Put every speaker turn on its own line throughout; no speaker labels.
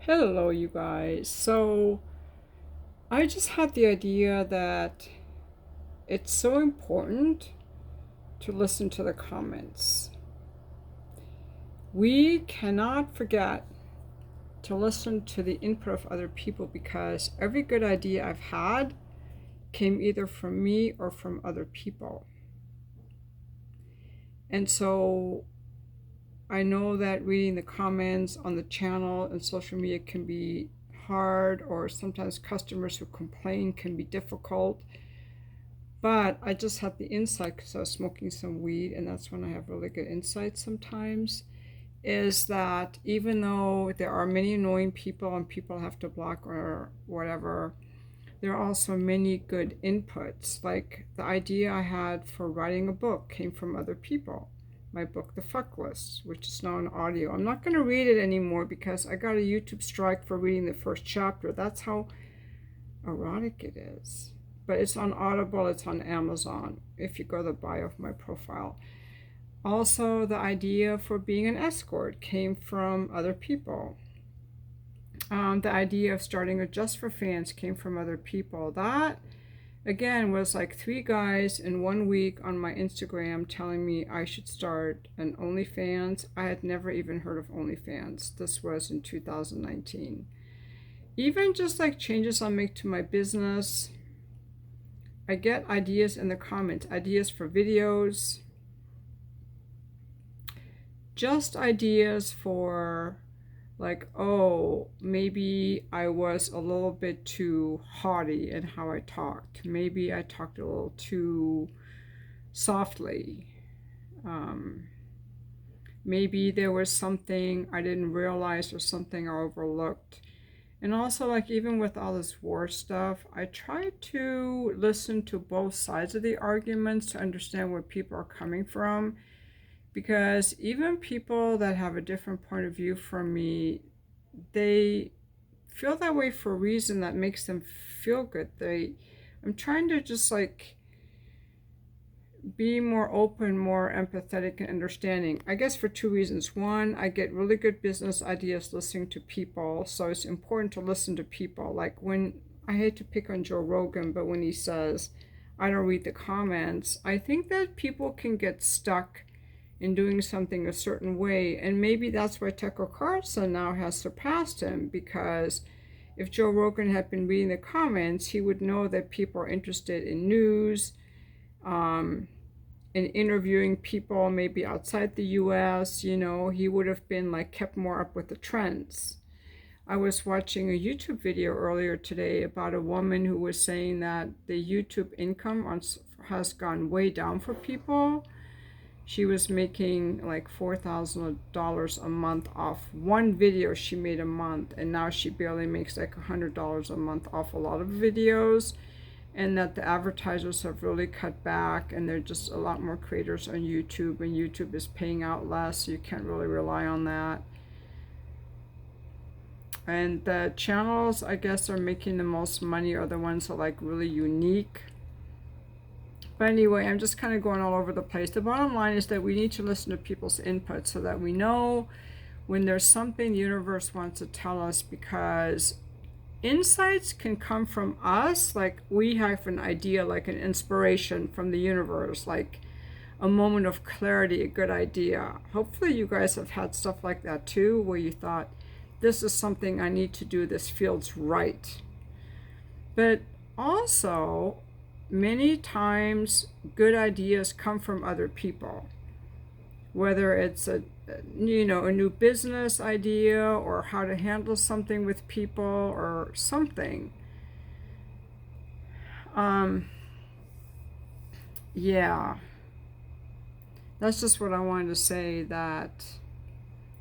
Hello, you guys. So, I just had the idea that it's so important to listen to the comments. We cannot forget to listen to the input of other people because every good idea I've had came either from me or from other people. And so, I know that reading the comments on the channel and social media can be hard, or sometimes customers who complain can be difficult. But I just had the insight because I was smoking some weed, and that's when I have really good insight sometimes, is that even though there are many annoying people and people have to block or whatever, there are also many good inputs. Like the idea I had for writing a book came from other people. My book, The Fuck List, which is now an audio. I'm not going to read it anymore because I got a YouTube strike for reading the first chapter. That's how erotic it is. But it's on Audible, it's on Amazon, if you go to the bio of my profile. Also, the idea for being an escort came from other people. The idea of starting a Just for Fans came from other people. That, again, was like 3 guys in 1 week on my Instagram telling me I should start an OnlyFans. I had never even heard of OnlyFans. This was in 2019. Even just like changes I'll make to my business, I get ideas in the comments, ideas for videos, just ideas for like, oh, maybe I was a little bit too haughty in how I talked. Maybe I talked a little too softly. Maybe there was something I didn't realize or something I overlooked. And also, like, even with all this war stuff, I try to listen to both sides of the arguments to understand where people are coming from. Because even people that have a different point of view from me, they feel that way for a reason that makes them feel good. I'm trying to just like be more open, more empathetic and understanding. I guess for 2 reasons. One, I get really good business ideas listening to people, so it's important to listen to people. Like when, I hate to pick on Joe Rogan, but when he says, I don't read the comments, I think that people can get stuck in doing something a certain way, and maybe that's why Tucker Carlson now has surpassed him, because if Joe Rogan had been reading the comments, he would know that people are interested in news, in interviewing people maybe outside the US. He would have been like kept more up with the trends. I was watching a YouTube video earlier today about a woman who was saying that the YouTube income has gone way down for people. She was making like $4,000 a month off one video she made a month, and now she barely makes like $100 a month off a lot of videos, and that the advertisers have really cut back, and there are just a lot more creators on YouTube, and YouTube is paying out less, so you can't really rely on that. And the channels, I guess, are making the most money are the ones that are like really unique. But anyway, I'm just kind of going all over the place. The bottom line is that we need to listen to people's input so that we know when there's something the universe wants to tell us, because insights can come from us. Like we have an idea, like an inspiration from the universe, like a moment of clarity, a good idea. Hopefully you guys have had stuff like that too, where you thought, this is something I need to do, this feels right. But also, many times good ideas come from other people, whether it's a new business idea or how to handle something with people or something. Yeah, that's just what I wanted to say, that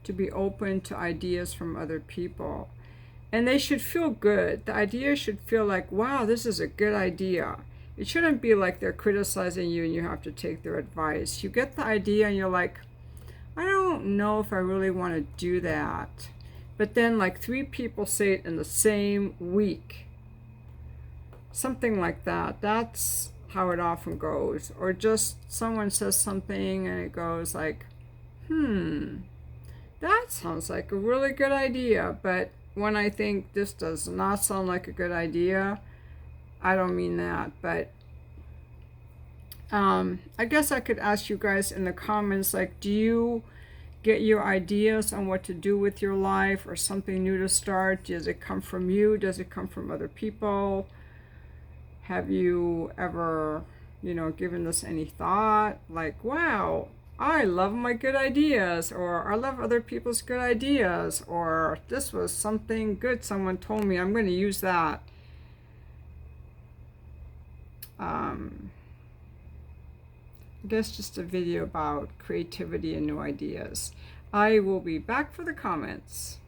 to be open to ideas from other people, and they should feel good. The idea should feel like, wow, this is a good idea. It shouldn't be like they're criticizing you and you have to take their advice. You get the idea and you're like, I don't know if I really want to do that. But then like 3 people say it in the same week. Something like that. That's how it often goes. Or just someone says something and it goes like, that sounds like a really good idea, but when I think this does not sound like a good idea, I don't mean that, but I guess I could ask you guys in the comments, like, do you get your ideas on what to do with your life or something new to start? Does it come from you? Does it come from other people? Have you ever, given this any thought? Like, wow, I love my good ideas, or I love other people's good ideas, or this was something good someone told me, I'm going to use that. I guess just a video about creativity and new ideas. I will be back for the comments.